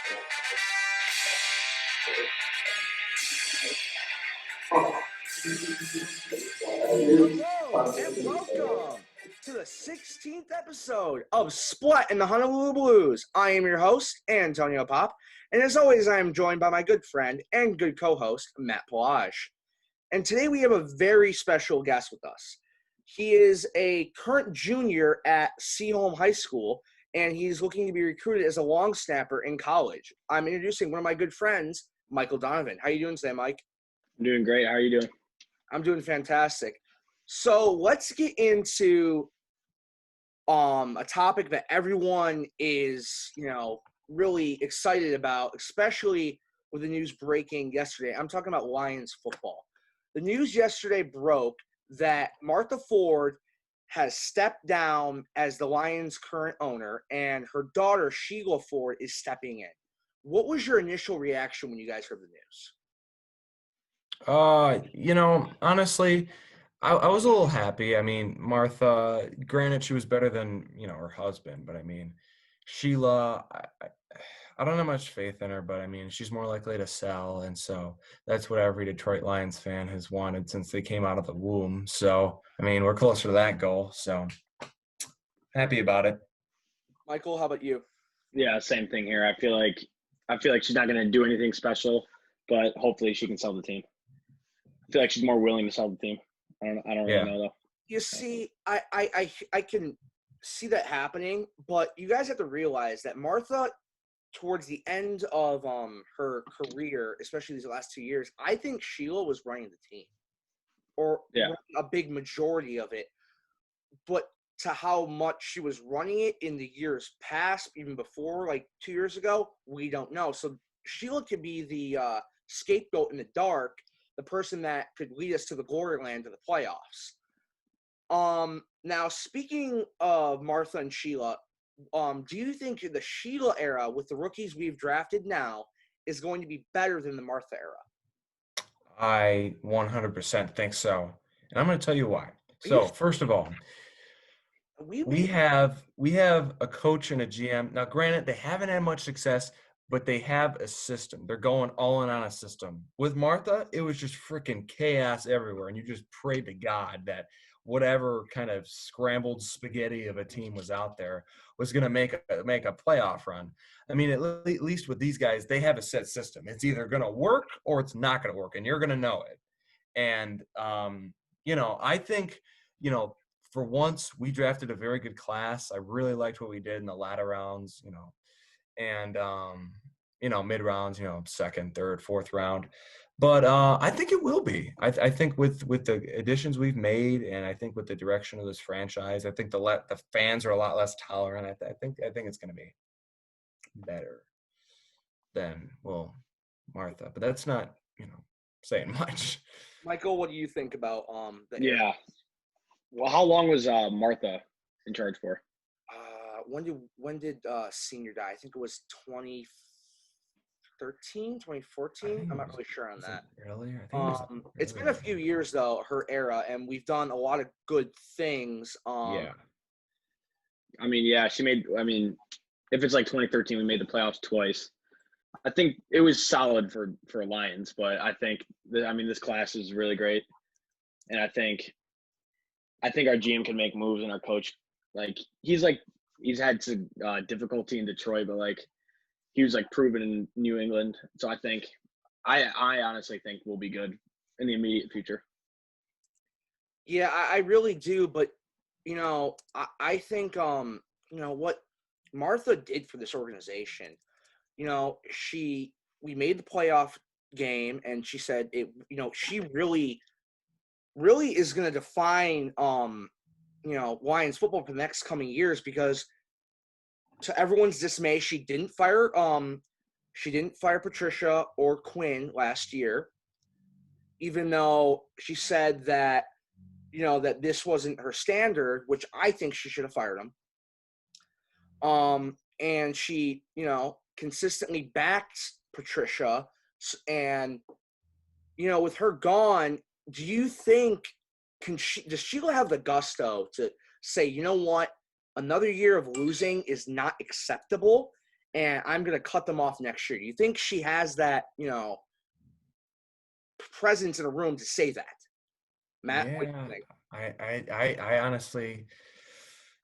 Hello and welcome to the 16th episode of Splat in the Honolulu Blues. I am your host, Antonio Pop, and as always, I am joined by my good friend and good co-host, Matt Pelage. And today we have a very special guest with us. He is a current junior at Seaholm High School, and he's looking to be recruited as a long snapper in college. I'm introducing one of my good friends, Michael Donovan. How are you doing today, Mike? I'm doing great. How are you doing? I'm doing fantastic. So let's get into a topic that everyone is, really excited about, especially with the news breaking yesterday. I'm talking about Lions football. The news yesterday broke that Martha Ford has stepped down as the Lions' current owner, and her daughter, Sheila Ford, is stepping in. What was your initial reaction when you guys heard the news? Honestly, I was a little happy. I mean, Martha, granted, she was better than, her husband, but I mean, Sheila, I don't have much faith in her, but I mean, she's more likely to sell. And so that's what every Detroit Lions fan has wanted since they came out of the womb. So, I mean, we're closer to that goal. So happy about it. Michael, how about you? Yeah, same thing here. I feel like she's not going to do anything special, but hopefully she can sell the team. I feel like she's more willing to sell the team. I don't really know though. You see, I can see that happening, but you guys have to realize that Martha, towards the end of her career, especially these last 2 years, I think Sheila was running the team, or a big majority of it. But to how much she was running it in the years past, even before, like 2 years ago, we don't know. So Sheila could be the scapegoat in the dark, the person that could lead us to the glory land of the playoffs. Now, speaking of Martha and Sheila, do you think the Sheila era with the rookies we've drafted now is going to be better than the Martha era? I 100% think so. And I'm going to tell you why. So, first of all, we have a coach and a GM. Now, granted, they haven't had much success, but they have a system. They're going all in on a system. With Martha, it was just freaking chaos everywhere, and you just prayed to God that whatever kind of scrambled spaghetti of a team was out there was going to make a playoff run. I mean, at least with these guys, they have a set system. It's either going to work or it's not going to work, and you're going to know it. And, I think, for once, we drafted a very good class. I really liked what we did in the latter rounds, and mid rounds, second, third, fourth round. But I think it will be. I think with the additions we've made, and I think with the direction of this franchise, I think the fans are a lot less tolerant. I think it's going to be better than Martha. But that's not saying much. Michael, what do you think about Yeah. Well, how long was Martha in charge for? When did Senior die? I think it was 2013, 2014. I'm not really sure on that. Earlier? It's been a few years though, her era, and we've done a lot of good things. Yeah. I mean, she made. I mean, if it's like 2013, we made the playoffs twice. I think it was solid for Lions, but I think this class is really great, and I think our GM can make moves, and our coach, he's had some difficulty in Detroit, but he was proven in New England. So I honestly think we'll be good in the immediate future. Yeah, I really do, but I think what Martha did for this organization. We made the playoff game, and she said it. She really is going to define Lions football for the next coming years, because to everyone's dismay, she didn't fire Patricia or Quinn last year, even though she said that that this wasn't her standard, which I think she should have fired them. And she consistently backed Patricia, and with her gone, do you think does Sheila have the gusto to say, you know what, another year of losing is not acceptable, and I'm going to cut them off next year. Do you think she has that, presence in a room to say that? Matt, what do you Yeah, think? I honestly,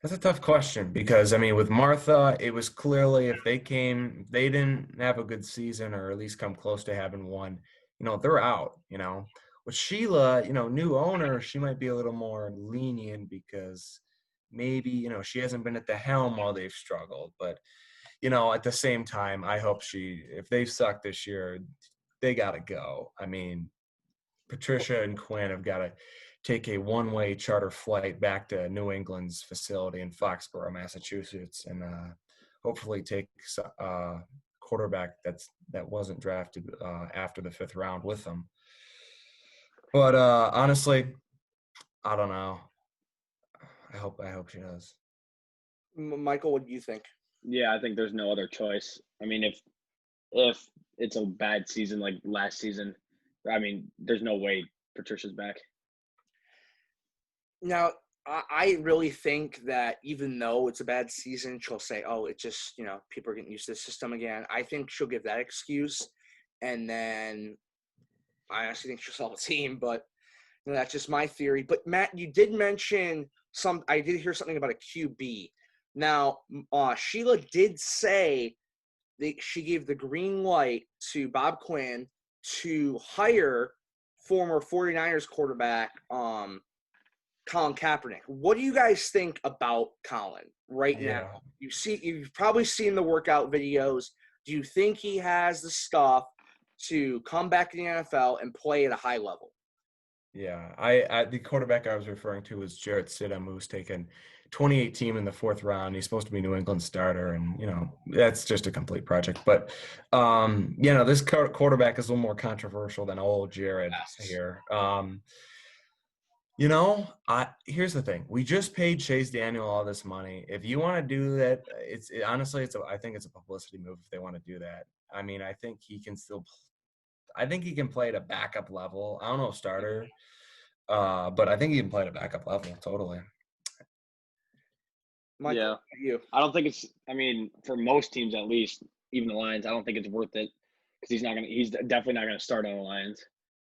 that's a tough question because I mean, with Martha, it was clearly if they didn't have a good season or at least come close to having one, they're out. With Sheila, new owner, she might be a little more lenient because maybe she hasn't been at the helm while they've struggled. But at the same time, I hope if they suck this year, they got to go. I mean, Patricia and Quinn have got to take a one-way charter flight back to New England's facility in Foxborough, Massachusetts, and hopefully take a quarterback that wasn't drafted after the 5th round with them. But honestly, I don't know. I hope she does. Michael, what do you think? Yeah, I think there's no other choice. I mean, if it's a bad season like last season, I mean, there's no way Patricia's back. Now, I really think that even though it's a bad season, she'll say, oh, it's just, people are getting used to the system again. I think she'll give that excuse. And then I honestly think she'll sell the team, but that's just my theory. But Matt, you did mention I did hear something about a QB. Now, Sheila did say that she gave the green light to Bob Quinn to hire former 49ers quarterback Colin Kaepernick. What do you guys think about Colin right now? You've probably seen the workout videos. Do you think he has the stuff to come back to the NFL and play at a high level? Yeah, the quarterback I was referring to was Jarrett Stidham, who was taken 2018 in the 4th round. He's supposed to be New England starter, and that's just a complete project. But this quarterback is a little more controversial than old Jared here. Here's the thing: we just paid Chase Daniel all this money. If you want to do that, I think it's a publicity move if they want to do that. I mean, I think he can play at a backup level. I don't know starter, but I think he can play at a backup level totally. Michael, you? I don't think it's. I mean, for most teams at least, even the Lions, I don't think it's worth it because he's definitely not gonna start on the Lions.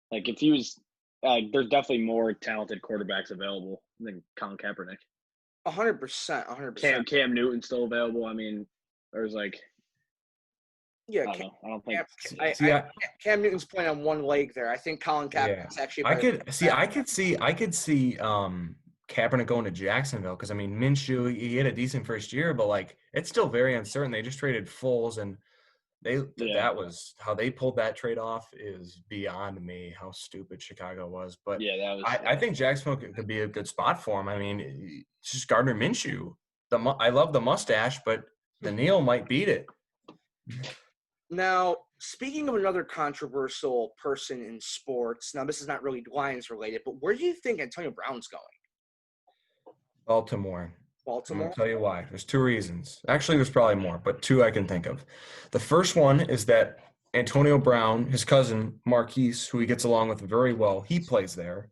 Like if he was, there's definitely more talented quarterbacks available than Colin Kaepernick. 100%, 100%. Cam Newton's still available. I mean, there's like. Yeah, I don't think. Cam Newton's playing on one leg there. I think Colin Kaepernick's actually. I could see Kaepernick going to Jacksonville because I mean Minshew, he had a decent first year, but like it's still very uncertain. They just traded Foles, and that was how they pulled that trade off is beyond me. How stupid Chicago was, but I think Jacksonville could be a good spot for him. I mean, it's just Gardner Minshew. I love the mustache, but the Neil might beat it. Now, speaking of another controversial person in sports, now this is not really Lions related, but where do you think Antonio Brown's going? Baltimore. I'm Baltimore? going to tell you why. There's 2 reasons. Actually, there's probably more, but 2 I can think of. The first one is that Antonio Brown, his cousin, Marquise, who he gets along with very well, he plays there.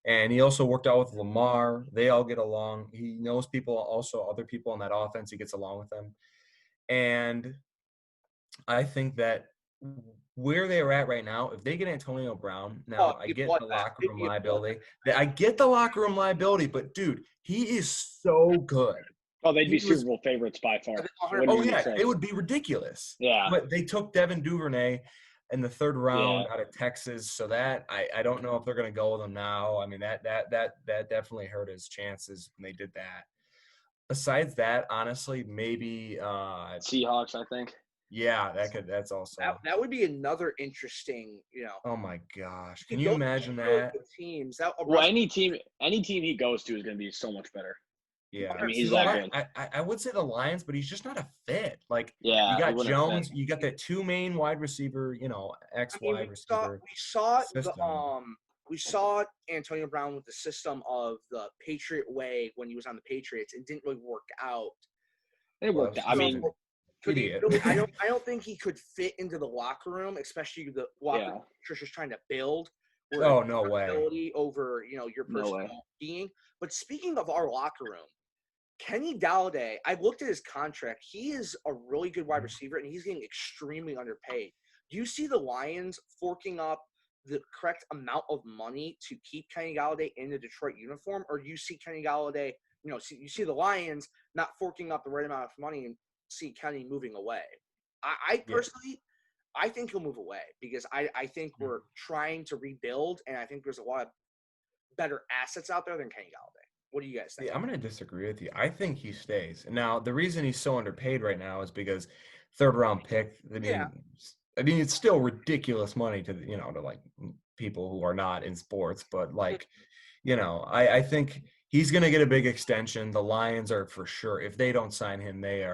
And he also worked out with Lamar. They all get along. He knows people, also other people on that offense. He gets along with them. And I think that where they're at right now, if they get Antonio Brown, I get the locker room liability. I get the locker room liability, but dude, he is so good. Oh, they'd be Super Bowl favorites by far. It would be ridiculous. Yeah. But they took Devin Duvernay in the 3rd round out of Texas, so that I don't know if they're going to go with him now. I mean, that definitely hurt his chances when they did that. Besides that, honestly, maybe Seahawks, I think. Yeah, that's also that would be another interesting, Oh my gosh, can you imagine that? Teams. Any team he goes to is going to be so much better. Yeah, I mean he's that good. I would say the Lions, but he's just not a fit. Like you got Jones, you got that 2 main wide receiver, wide receiver. We saw Antonio Brown with the system of the Patriot way when he was on the Patriots. It didn't really work out. It worked out. I mean. I don't think he could fit into the locker room, especially the locker room Trisha's trying to build. Oh, no way. Over, your personal being. But speaking of our locker room, Kenny Galladay, I looked at his contract. He is a really good wide receiver, and he's getting extremely underpaid. Do you see the Lions forking up the correct amount of money to keep Kenny Galladay in the Detroit uniform, or do you see Kenny Galladay, you see the Lions not forking up the right amount of money and see Kenny moving away? I Yeah. personally, I think he'll move away because I think we're trying to rebuild, and I think there's a lot of better assets out there than Kenny Galladay. What do you guys think? See, I'm going to disagree with you. I think he stays. Now, the reason he's so underpaid right now is because third round pick. Yeah. I mean, it's still ridiculous money to to like people who are not in sports, but like, I think he's going to get a big extension. The Lions are for sure. If they don't sign him, they I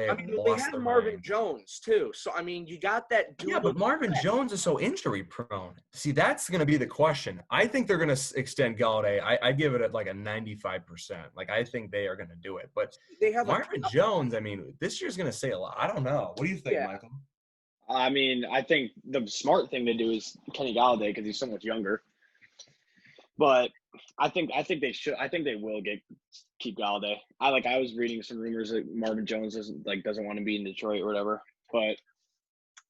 have mean, they lost have their Marvin mind. Jones too. So I mean, you got that dual. Yeah, but Marvin threat. Jones is so injury prone. See, that's going to be the question. I think they're going to extend Galladay. I give it at like a 95%. Like, I think they are going to do it. But They have Marvin Jones, I mean, this year's going to say a lot. I don't know. What do you think, yeah. Michael? I mean, I think the smart thing to do is Kenny Galladay because he's so much younger. But I think they should. I think they will keep Galladay. I was reading some rumors that Marvin Jones doesn't want to be in Detroit or whatever. But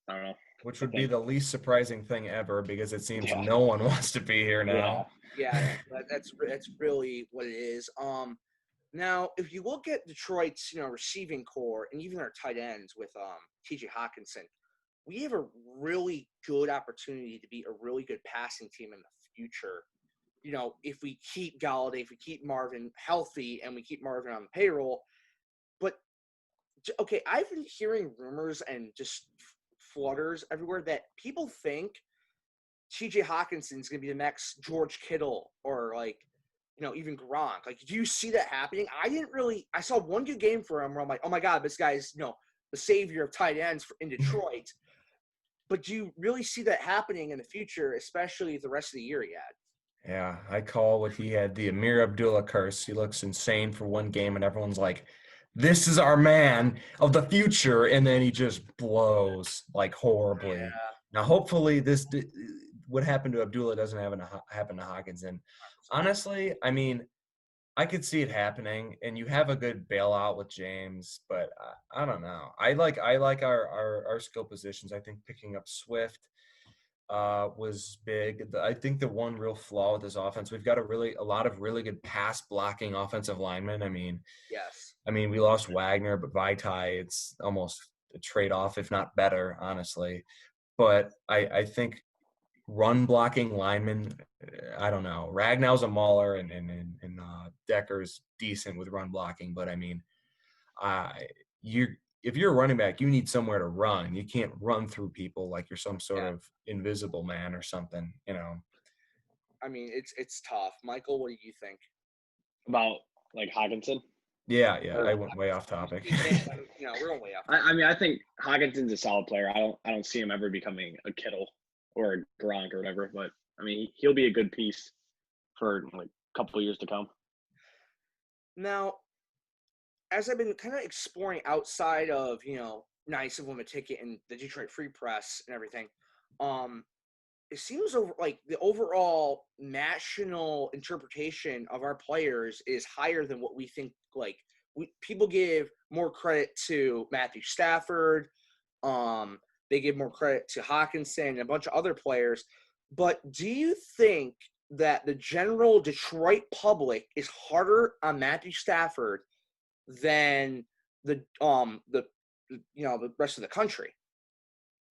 I don't know. Which would be the least surprising thing ever because it seems Yeah. no one wants to be here now. Yeah, that's really what it is. Now if you look at Detroit's receiving core and even our tight ends with T.J. Hawkinson, we have a really good opportunity to be a really good passing team in the future. If we keep Galladay, if we keep Marvin healthy, and we keep Marvin on the payroll. But okay, I've been hearing rumors and just flutters everywhere that people think T.J. Hawkinson's going to be the next George Kittle or even Gronk. Like, do you see that happening? I saw one good game for him where I'm like, oh my God, this guy's, the savior of tight ends in Detroit. But do you really see that happening in the future, especially the rest of the year he had? Yeah, I call what he had the Amir Abdullah curse. He looks insane for one game, and everyone's like, this is our man of the future. And then he just blows like horribly. Yeah. Now, hopefully, what happened to Abdullah doesn't happen to Hawkinson. Honestly, I mean, I could see it happening, and you have a good bailout with James, but I don't know. I like our skill positions. I think picking up Swift was big. I think the one real flaw with this offense, we've got a lot of really good pass blocking offensive linemen. Yes. We lost Wagner, but Vaitai, it's almost a trade-off, if not better, honestly. But I think run blocking linemen, I don't know. Ragnow's a mauler, and Decker's decent with run blocking, but if you're a running back, you need somewhere to run. You can't run through people like you're some sort of invisible man or something, I mean, it's tough. Michael, what do you think? About Hawkinson? Yeah, I went way off topic. We're going way off. I think Hawkinson's a solid player. I don't see him ever becoming a Kittle or a Gronk or whatever, but I mean, he'll be a good piece for a couple of years to come. Now, as I've been kind of exploring outside of, Nice of Win a Ticket and the Detroit Free Press and everything, it seems like the overall national interpretation of our players is higher than what we think. People give more credit to Matthew Stafford. They give more credit to Hawkinson and a bunch of other players. But do you think that the general Detroit public is harder on Matthew Stafford than the rest of the country?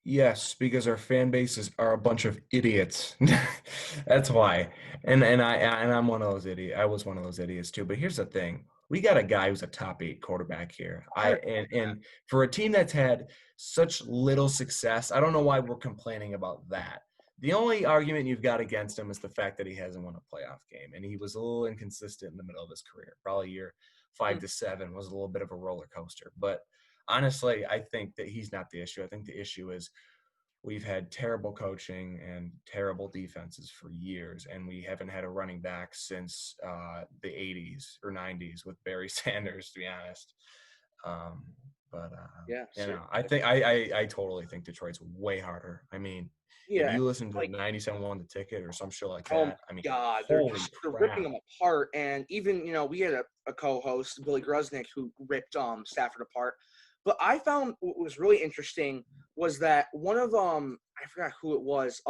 Yes, because our fan bases are a bunch of idiots. That's why. And I'm one of those idiots. I was one of those idiots too. But here's the thing. We got a guy who's a top 8 quarterback here. And for a team that's had such little success, I don't know why we're complaining about that. The only argument you've got against him is the fact that he hasn't won a playoff game. And he was a little inconsistent in the middle of his career. Probably year 5 to 7 was a little bit of a roller coaster. But honestly, I think that he's not the issue. I think the issue is we've had terrible coaching and terrible defenses for years, and we haven't had a running back since the 80s or 90s with Barry Sanders, to be honest. But Yeah, I think I totally think Detroit's way harder. I mean, if yeah, you listen to like 97 won the ticket or some shit like oh my that, I mean, God, holy they're ripping crap. them apart. And even we had a co-host, Billy Grusnick, who ripped Stafford apart. But I found what was really interesting was that one of I forgot who it was.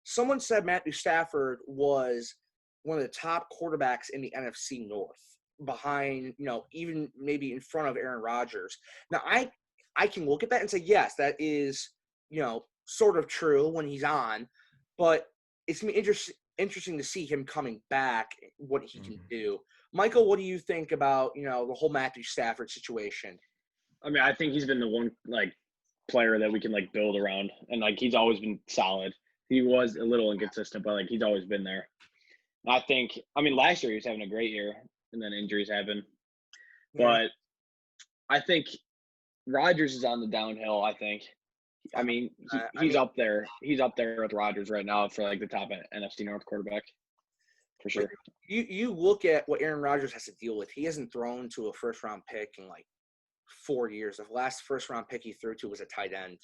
Someone said Matthew Stafford was one of the top quarterbacks in the NFC North, behind even maybe in front of Aaron Rodgers. Now I can look at that and say yes, that is sort of true when he's on, but it's gonna be interesting to see him coming back, what he can do. Michael, what do you think about the whole Matthew Stafford situation? I mean, I think he's been the one player that we can build around, and he's always been solid. He was a little inconsistent, but he's always been there. I think. I mean, last year he was having a great year, and then injuries happened. Yeah. But I think Rodgers is on the downhill. I think. I mean, he's up there. He's up there with Rodgers right now for the top NFC North quarterback, for sure. You look at what Aaron Rodgers has to deal with. He hasn't thrown to a first-round pick in 4 years. The last first-round pick he threw to was a tight end.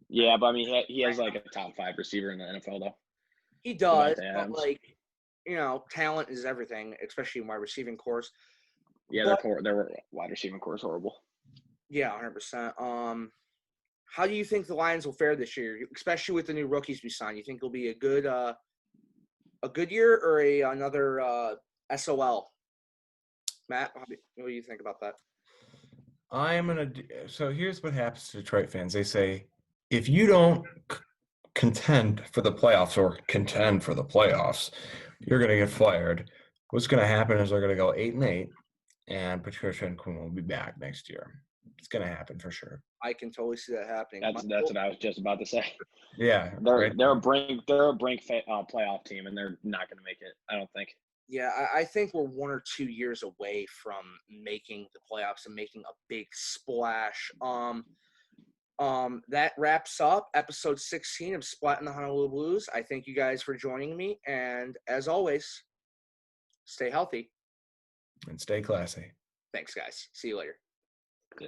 Yeah, but I mean, he has a top 5 receiver in the NFL though. He does, but talent is everything, especially in wide receiving course. Yeah, their wide receiving core is horrible. Yeah, 100%. How do you think the Lions will fare this year, especially with the new rookies we signed? You think it'll be a good year or another SOL? Matt, what do you think about that? So here's what happens to Detroit fans. They say, if you don't contend for the playoffs, you're going to get fired. What's going to happen is they're going to go 8-8, and Patricia and Quinn will be back next year. It's going to happen for sure. I can totally see that happening. That's what I was just about to say. Yeah, they're a brink playoff team, and they're not going to make it. I don't think. Yeah, I think we're 1 or 2 years away from making the playoffs and making a big splash. That wraps up episode 16 of Splat in the Honolulu Blues. I thank you guys for joining me, and as always, stay healthy and stay classy. Thanks, guys. See you later. Yeah.